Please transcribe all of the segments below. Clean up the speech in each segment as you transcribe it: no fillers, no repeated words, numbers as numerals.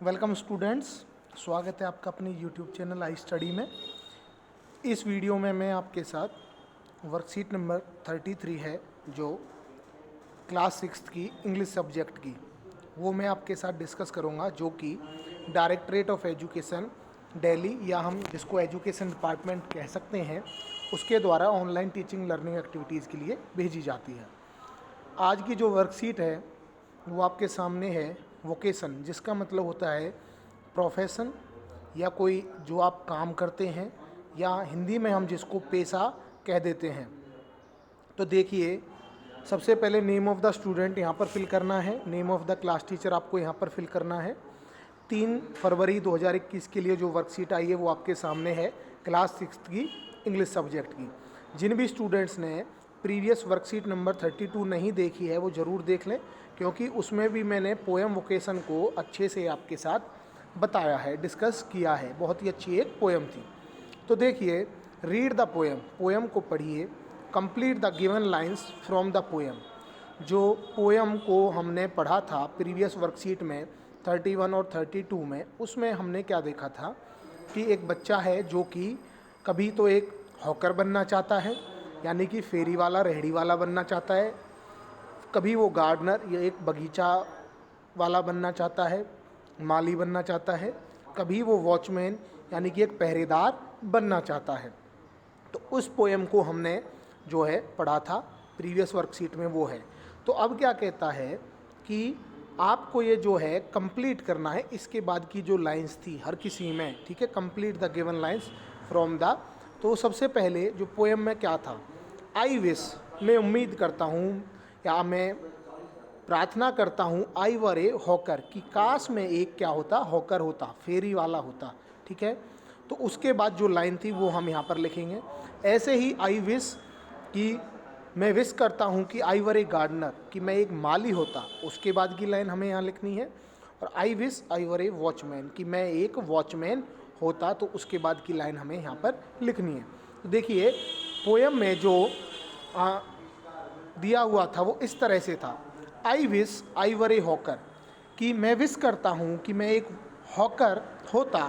Welcome students, स्वागत है आपका अपने यूट्यूब चैनल आई स्टडी में। इस वीडियो में मैं आपके साथ वर्कशीट नंबर 33 है जो क्लास 6 की इंग्लिश सब्जेक्ट की, वो मैं आपके साथ डिस्कस करूँगा, जो कि डायरेक्टरेट ऑफ एजुकेशन दिल्ली, या हम जिसको एजुकेशन डिपार्टमेंट कह सकते हैं, उसके द्वारा ऑनलाइन टीचिंग लर्निंग एक्टिविटीज़ के लिए भेजी जाती है। आज की जो वर्कशीट है वो आपके सामने है वोकेशन, जिसका मतलब होता है प्रोफेशन या कोई जो आप काम करते हैं, या हिंदी में हम जिसको पेशा कह देते हैं। तो देखिए, सबसे पहले नेम ऑफ़ द स्टूडेंट यहाँ पर फिल करना है, name of the class teacher आपको यहाँ पर फिल करना है। 3 फरवरी 2021 के लिए जो वर्कशीट आई है वो आपके सामने है, क्लास 6 की इंग्लिश सब्जेक्ट की। जिन भी स्टूडेंट्स ने प्रीवियस वर्कशीट नंबर 32 नहीं देखी है वो ज़रूर देख लें, क्योंकि उसमें भी मैंने पोएम वोकेशन को अच्छे से आपके साथ बताया है, डिस्कस किया है। बहुत ही अच्छी एक पोएम थी। तो देखिए, रीड द पोएम, पोएम को पढ़िए। Complete the given lines from the poem, जो पोएम को हमने पढ़ा था प्रीवियस वर्कशीट में 31 और 32 में, उसमें हमने क्या देखा था कि एक बच्चा है जो कि कभी तो एक हॉकर बनना चाहता है, यानी कि फेरी वाला, रेहड़ी वाला बनना चाहता है, कभी वो गार्डनर या एक बगीचा वाला बनना चाहता है, माली बनना चाहता है, कभी वो वॉचमैन यानी कि एक पहरेदार बनना चाहता है। तो उस पोएम को हमने जो है पढ़ा था प्रीवियस वर्कशीट में, वो है। तो अब क्या कहता है कि आपको ये जो है कंप्लीट करना है, इसके बाद की जो लाइंस थी हर किसी में, ठीक है, complete the given lines from the. तो सबसे पहले जो पोएम में क्या था, आई विश, मैं उम्मीद करता हूँ या मैं प्रार्थना करता हूँ, आई वर ए हॉकर, कि काश में एक क्या होता, हॉकर होता, फेरी वाला होता, ठीक है। तो उसके बाद जो लाइन थी वो हम यहाँ पर लिखेंगे। ऐसे ही आई विश, कि मैं विश करता हूँ कि आई वर ए गार्डनर, कि मैं एक माली होता, उसके बाद की लाइन हमें यहाँ लिखनी है। और आई wish I were A watchman, कि मैं एक वॉचमैन होता, तो उसके बाद की लाइन हमें यहाँ पर लिखनी है। तो देखिए, पोएम में जो दिया हुआ था वो इस तरह से था, आई wish I were A hawker, कि मैं विश करता हूँ कि मैं एक हॉकर होता,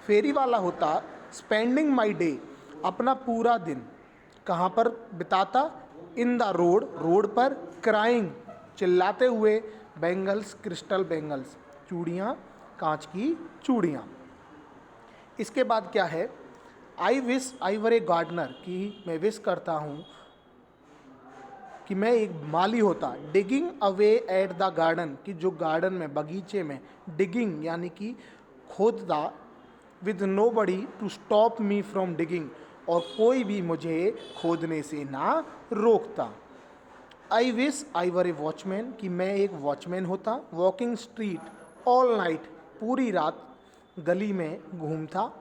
फेरी वाला होता, स्पेंडिंग माई डे, अपना पूरा दिन कहाँ पर बिताता, इन द रोड, रोड पर, क्राइंग, चिल्लाते हुए, बैंगल्स, क्रिस्टल बैंगल्स, चूड़ियाँ, कांच की चूड़ियाँ। इसके बाद क्या है, आई wish I were a gardener, कि मैं विश करता हूँ कि मैं एक माली होता, digging away at the garden, कि जो गार्डन में, बगीचे में, डिगिंग यानी कि खोदता, with nobody to stop me from digging, और कोई भी मुझे खोदने से ना रोकता। आई wish I were A watchman, कि मैं एक वॉचमैन होता, वॉकिंग स्ट्रीट ऑल नाइट, पूरी रात गली में घूमता,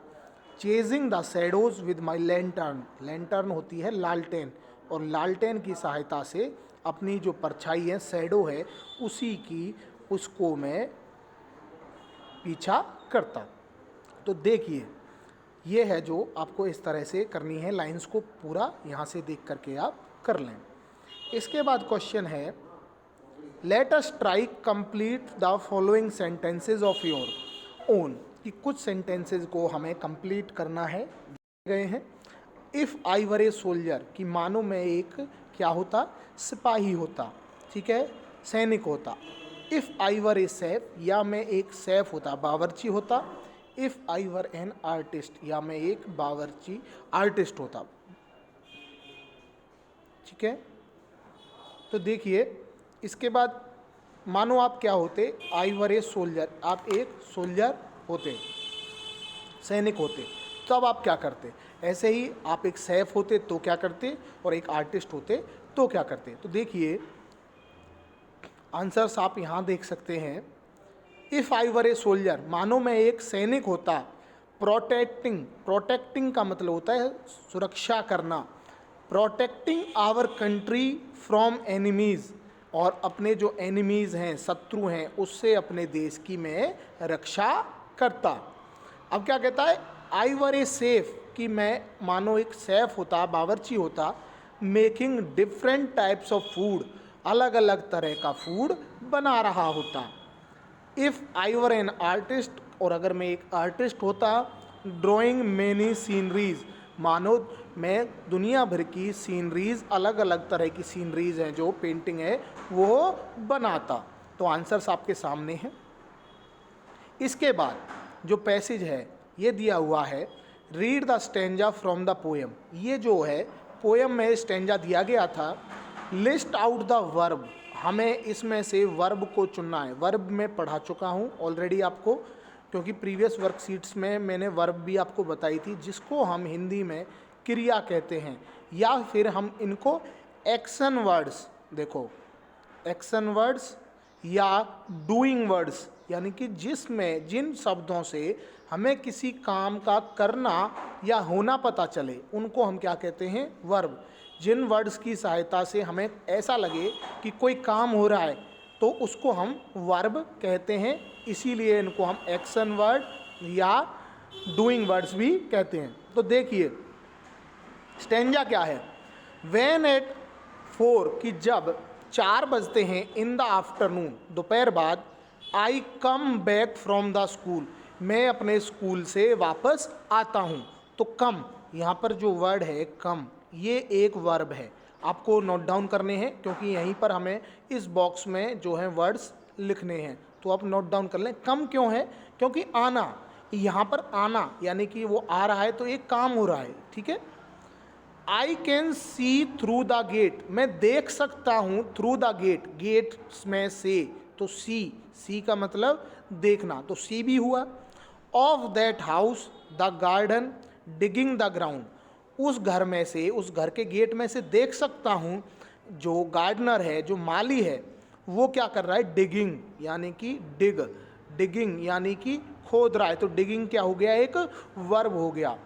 chasing the shadows with my lantern, lantern होती है लालटेन, और लालटेन की सहायता से अपनी जो परछाई है, शैडो है, उसी की, उसको मैं पीछा करता। तो देखिए, ये है जो आपको इस तरह से करनी है, लाइंस को पूरा यहाँ से देख करके आप कर लें। इसके बाद क्वेश्चन है, let us try complete the following sentences of your own, कि कुछ सेंटेंसेज को हमें कंप्लीट करना है, गए हैं। If I were a soldier, कि मानो मैं एक क्या होता, सिपाही होता, ठीक है, सैनिक होता। If I were a safe, या मैं एक सेफ होता, बावर्ची होता। If I were an artist, या मैं एक बावर्ची आर्टिस्ट होता, ठीक है। तो देखिए, इसके बाद मानो आप क्या होते, आई वर ए सोल्जर, आप एक सोल्जर होते, सैनिक होते, तब आप क्या करते। ऐसे ही आप एक सैफ होते तो क्या करते, और एक आर्टिस्ट होते तो क्या करते। तो देखिए, आंसर्स आप यहाँ देख सकते हैं। If I were a soldier, मानो मैं एक सैनिक होता, प्रोटेक्टिंग, प्रोटेक्टिंग का मतलब होता है सुरक्षा करना, protecting our country from enemies, और अपने जो एनिमीज़ हैं, शत्रु हैं, उससे अपने देश की मैं रक्षा करता। अब क्या कहता है, आई वर ए सेफ, कि मैं मानो एक सेफ होता, बावर्ची होता, making different types of food, अलग अलग तरह का फूड बना रहा होता। If I were an artist, और अगर मैं एक आर्टिस्ट होता, ड्राइंग मैनी सीनरीज, मानो मैं दुनिया भर की सीनरीज, अलग अलग तरह की सीनरीज हैं जो पेंटिंग है वो बनाता। तो आंसर्स आपके सामने हैं। इसके बाद जो पैसेज है ये दिया हुआ है, read the stanza from the poem. ये जो है पोएम में स्टेंजा दिया गया था। लिस्ट आउट द वर्ब, हमें इसमें से वर्ब को चुनना है। वर्ब मैं पढ़ा चुका हूँ ऑलरेडी आपको, क्योंकि प्रीवियस वर्कशीट्स में मैंने वर्ब भी आपको बताई थी, जिसको हम हिंदी में क्रिया कहते हैं, या फिर हम इनको एक्शन वर्ड्स, देखो एक्शन वर्ड्स या डूइंग वर्ड्स, यानी कि जिसमें जिन शब्दों से हमें किसी काम का करना या होना पता चले उनको हम क्या कहते हैं, वर्ब। जिन वर्ड्स की सहायता से हमें ऐसा लगे कि कोई काम हो रहा है तो उसको हम वर्ब कहते हैं, इसीलिए इनको हम एक्शन वर्ड या डूइंग वर्ड्स भी कहते हैं। तो देखिए स्टेंजा क्या है, व्हेन एट 4, कि जब 4 बजते हैं, इन द आफ्टरनून, दोपहर बाद, I come back from the school, मैं अपने स्कूल से वापस आता हूँ। तो कम, यहाँ पर जो वर्ड है कम, ये एक वर्ब है, आपको नोट डाउन करने हैं, क्योंकि यहीं पर हमें इस बॉक्स में जो है वर्ड्स लिखने हैं, तो आप नोट डाउन कर लें। कम क्यों है, क्योंकि आना, यहाँ पर आना यानी कि वो आ रहा है तो एक काम हो रहा है, ठीक है। I can see through the gate, मैं देख सकता हूँ थ्रू द गेट, गेट में से, तो सी का मतलब देखना, तो सी भी हुआ। Of that house the garden digging the ground, उस घर में से, उस घर के गेट में से देख सकता हूँ जो गार्डनर है, जो माली है, वो क्या कर रहा है, डिगिंग यानी कि डिगिंग यानी कि खोद रहा है। तो डिगिंग क्या हो गया, एक वर्ब हो गया,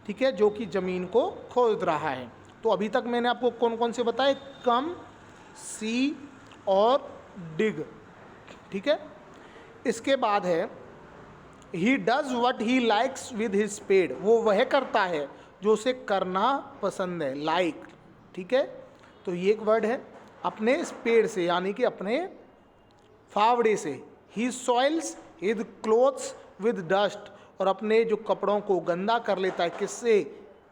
ठीक है, जो कि ज़मीन को खोद रहा है। तो अभी तक मैंने आपको कौन कौन से बताए, कम, सी और डिग, ठीक है। इसके बाद है he does what he likes with his spade, वो वह करता है जो उसे करना पसंद है, लाइक, ठीक है। तो ये एक वर्ड है, अपने स्पेड से यानी कि अपने फावड़े से। He soils his clothes with dust, और अपने जो कपड़ों को गंदा कर लेता है, किससे,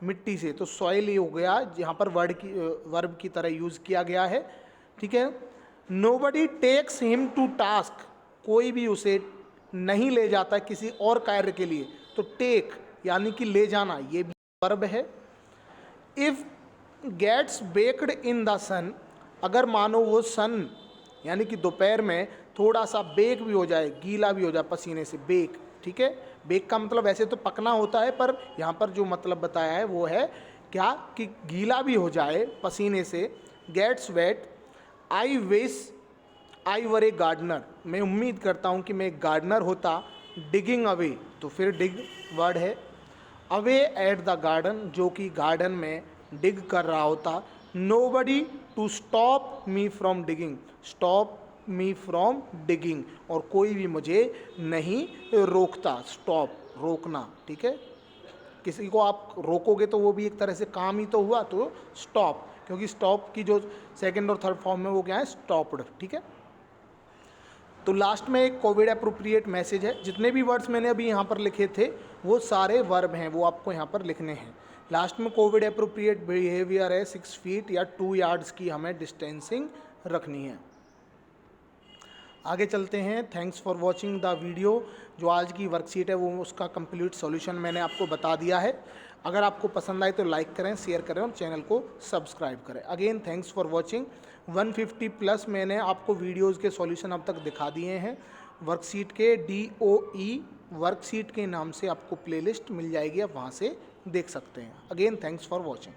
मिट्टी से। तो सॉइल ही हो गया, यहाँ पर वर्ब की तरह यूज़ किया गया है, ठीक है। Nobody takes him to task, कोई भी उसे नहीं ले जाता किसी और कार्य के लिए, तो टेक यानी कि ले जाना, ये भी वर्ब है। If gets baked in the sun, अगर मानो वो सन यानी कि दोपहर में थोड़ा सा बेक भी हो जाए, गीला भी हो जाए पसीने से, बेक, ठीक है। बेक का मतलब वैसे तो पकना होता है, पर यहाँ पर जो मतलब बताया है वो है क्या, कि गीला भी हो जाए पसीने से। Gets wet, I wish I were a gardener, मैं उम्मीद करता हूँ कि मैं एक गार्डनर होता। डिगिंग अवे, तो फिर डिग वर्ड है। अवे एट द गार्डन, जो कि गार्डन में डिग कर रहा होता। Nobody to stop me from digging, stop me from digging, और कोई भी मुझे नहीं रोकता, स्टॉप रोकना, ठीक है। किसी को आप रोकोगे तो वो भी एक तरह से काम ही तो हुआ, तो स्टॉप, क्योंकि स्टॉप की जो सेकंड और थर्ड फॉर्म में वो क्या है, स्टॉप्ड, ठीक है। तो लास्ट में एक कोविड अप्रोप्रिएट मैसेज है, जितने भी वर्ड्स मैंने अभी यहाँ पर लिखे थे वो सारे वर्ब हैं, वो आपको यहाँ पर लिखने हैं। लास्ट में कोविड अप्रोप्रिएट बिहेवियर है, 6 फीट या 2 यार्ड्स की हमें डिस्टेंसिंग रखनी है। आगे चलते हैं। Thanks for watching the video. जो आज की वर्कशीट है वो उसका कंप्लीट सॉल्यूशन मैंने आपको बता दिया है। अगर आपको पसंद आए तो लाइक करें, शेयर करें और चैनल को सब्सक्राइब करें। Again thanks for watching. 150 plus मैंने आपको वीडियोज़ के सॉल्यूशन अब तक दिखा दिए हैं। वर्कशीट के DOE वर्कशीट के नाम से आपको प्लेलिस्ट मिल जाएगी, आप वहाँ से देख सकते हैं। Again thanks for watching.